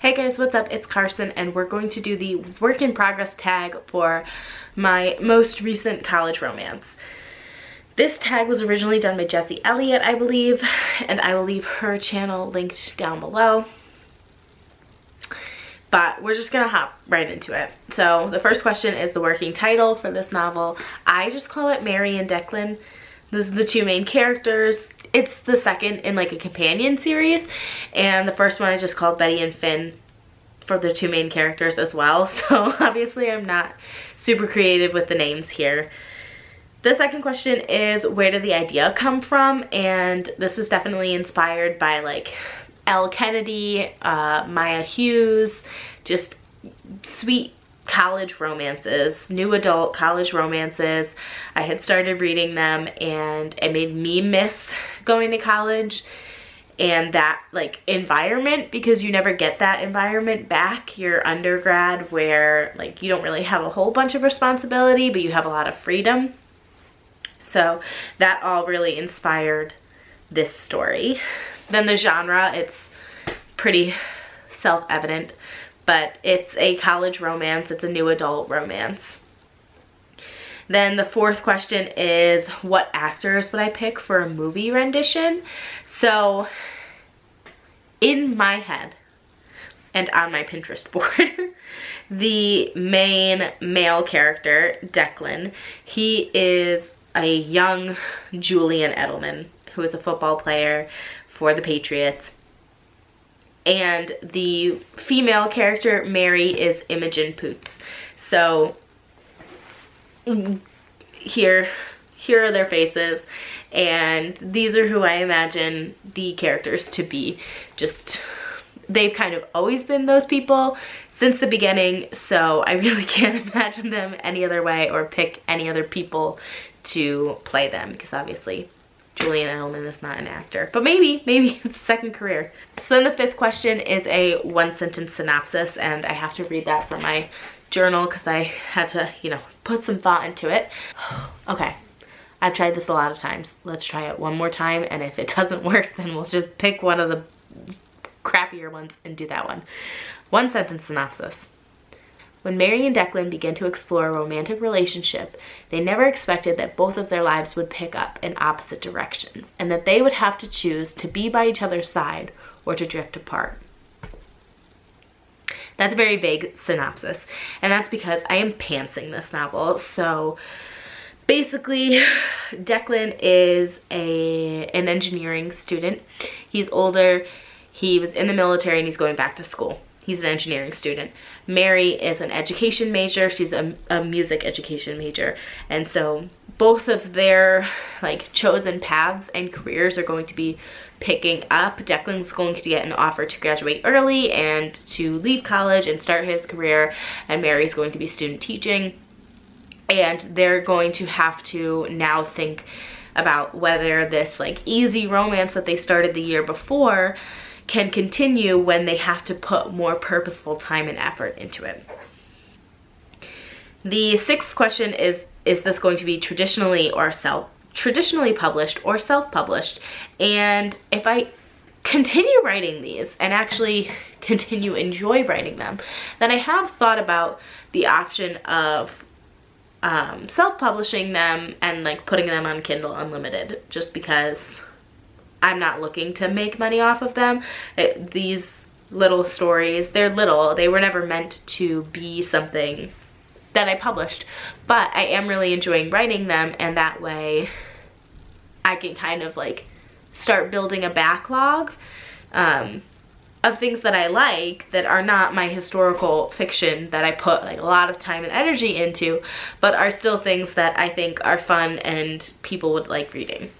Hey guys, what's up? It's Carson and we're going to do the work in progress tag for my most recent college romance. This tag was originally done by Jessie Elliott, I believe, and I will leave her channel linked down below. But we're just gonna hop right into it. So the first question is the working title for this novel. I just call it Mary and Declan. Those are the two main characters. It's the second in like a companion series, and the first one I just called Betty and Finn for the two main characters as well. So obviously I'm not super creative with the names here. The second question is, where did the idea come from? And this was definitely inspired by like Elle Kennedy, Maya Hughes, just sweet college romances, new adult college romances. I had started reading them and it made me miss going to college and that like environment, because you never get that environment back. Your undergrad, where like you don't really have a whole bunch of responsibility, but you have a lot of freedom. So that all really inspired this story. Then the genre, it's pretty self-evident, but it's a college romance. It's a new adult romance. Then the fourth question is, what actors would I pick for a movie rendition? So in my head and on my Pinterest board, the main male character, Declan, he is a young Julian Edelman who is a football player for the Patriots. And the female character, Mary, is Imogen Poots. So here are their faces, and these are who I imagine the characters to be. Just, they've kind of always been those people since the beginning, so I really can't imagine them any other way or pick any other people to play them, because obviously Julian Edelman is not an actor, but maybe it's a second career. So then the fifth question is a one-sentence synopsis, and I have to read that from my journal because I had to, put some thought into it. Okay, I've tried this a lot of times. Let's try it one more time, and if it doesn't work, then we'll just pick one of the crappier ones and do that one. One-sentence synopsis. When Mary and Declan began to explore a romantic relationship, they never expected that both of their lives would pick up in opposite directions, and that they would have to choose to be by each other's side or to drift apart. That's a very vague synopsis, and that's because I am pantsing this novel. So basically, Declan is an engineering student. He's older, he was in the military, and he's going back to school. He's an engineering student. Mary is an education major. She's a music education major. And so both of their like chosen paths and careers are going to be picking up. Declan's going to get an offer to graduate early and to leave college and start his career. And Mary's going to be student teaching. And they're going to have to now think about whether this like easy romance that they started the year before can continue when they have to put more purposeful time and effort into it. The sixth question is this going to be traditionally published or self-published? And if I continue writing these and actually enjoy writing them, then I have thought about the option of self-publishing them and like putting them on Kindle Unlimited, just because I'm not looking to make money off of them. These little stories, they're little. They were never meant to be something that I published, but I am really enjoying writing them, and that way I can kind of like start building a backlog of things that I like that are not my historical fiction that I put like a lot of time and energy into, but are still things that I think are fun and people would like reading.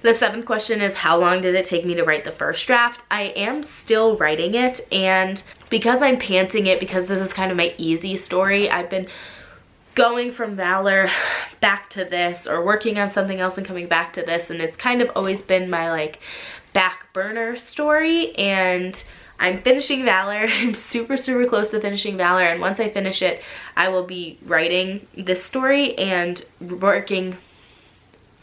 The seventh question is, how long did it take me to write the first draft? I am still writing it, and because I'm pantsing it, because this is kind of my easy story, I've been going from Valor back to this, or working on something else and coming back to this, and it's kind of always been my like back burner story. And I'm finishing Valor. I'm super close to finishing Valor, and once I finish it, I will be writing this story and working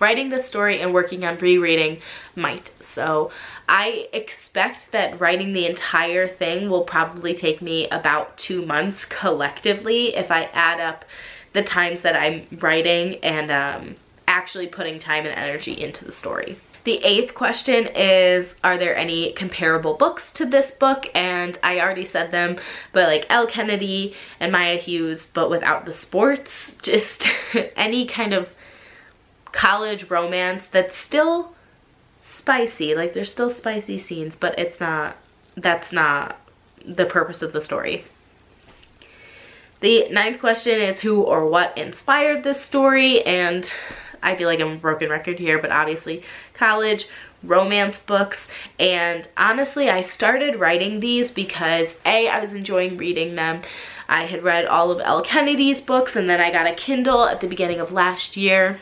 writing this story and working on rereading might. So I expect that writing the entire thing will probably take me about 2 months collectively if I add up the times that I'm writing and actually putting time and energy into the story. The 8th question is, are there any comparable books to this book? And I already said them, but like Elle Kennedy and Maya Hughes, but without the sports. Just any kind of college romance that's still spicy. Like there's still spicy scenes, but that's not the purpose of the story. The 9th question is, who or what inspired this story? And I feel like I'm a broken record here, but obviously college romance books. And honestly, I started writing these because I was enjoying reading them. I had read all of Elle Kennedy's books, and then I got a Kindle at the beginning of last year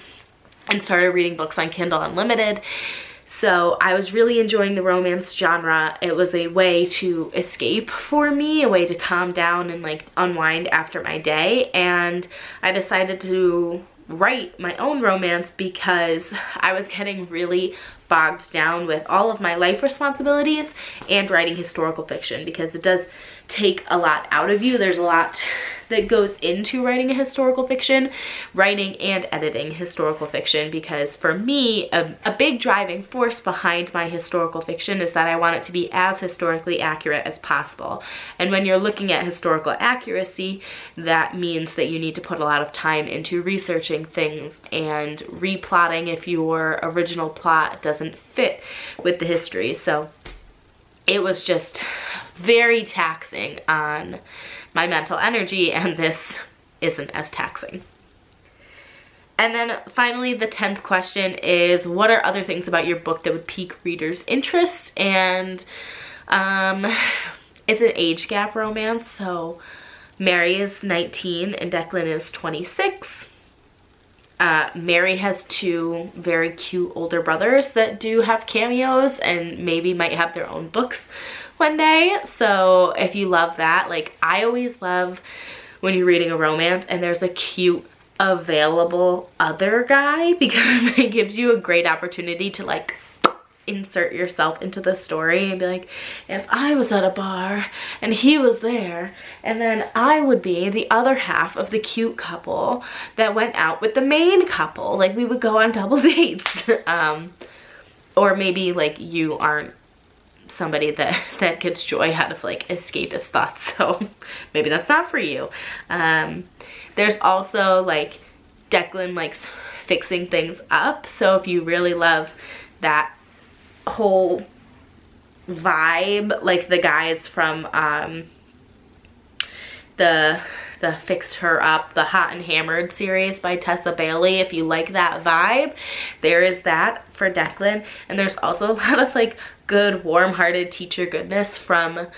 and started reading books on Kindle Unlimited. So I was really enjoying the romance genre. It was a way to escape for me, a way to calm down and like unwind after my day. And I decided to write my own romance because I was getting really bogged down with all of my life responsibilities and writing historical fiction, because it does take a lot out of you. There's a lot that goes into writing a historical fiction, writing and editing historical fiction, because for me, a big driving force behind my historical fiction is that I want it to be as historically accurate as possible. And when you're looking at historical accuracy, that means that you need to put a lot of time into researching things and replotting if your original plot doesn't fit with the history. So it was just very taxing on my mental energy, and this isn't as taxing. And then finally, the 10th question is, what are other things about your book that would pique readers' interest? And it's an age gap romance, so Mary is 19 and Declan is 26. Mary has 2 very cute older brothers that do have cameos and maybe might have their own books one day. So if you love that, like I always love when you're reading a romance and there's a cute available other guy, because it gives you a great opportunity to like insert yourself into the story and be like, if I was at a bar and he was there, and then I would be the other half of the cute couple that went out with the main couple, like we would go on double dates. Or maybe like you aren't somebody that gets joy out of like escapist thoughts, so maybe that's not for you. There's also like Declan likes fixing things up, so if you really love that whole vibe, like the guys from the Fixed Her Up, the Hot and Hammered series by Tessa Bailey, if you like that vibe, there is that for Declan. And there's also a lot of like good warm-hearted teacher goodness from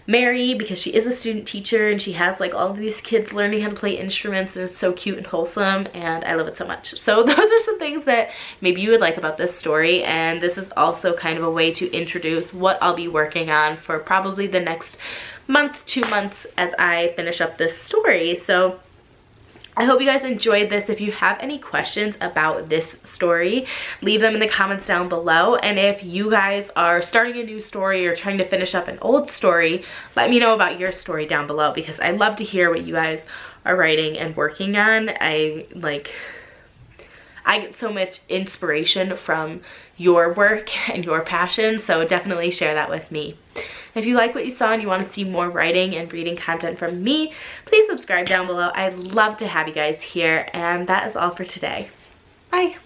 Mary, because she is a student teacher and she has like all of these kids learning how to play instruments, and it's so cute and wholesome, and I love it so much. So those are some things that maybe you would like about this story, and this is also kind of a way to introduce what I'll be working on for probably the next month, 2 months as I finish up this story. So I hope you guys enjoyed this. If you have any questions about this story, leave them in the comments down below. And if you guys are starting a new story or trying to finish up an old story, let me know about your story down below, because I love to hear what you guys are writing and working on. I get so much inspiration from your work and your passion, so definitely share that with me. If you like what you saw and you want to see more writing and reading content from me, please subscribe down below. I'd love to have you guys here, and that is all for today. Bye!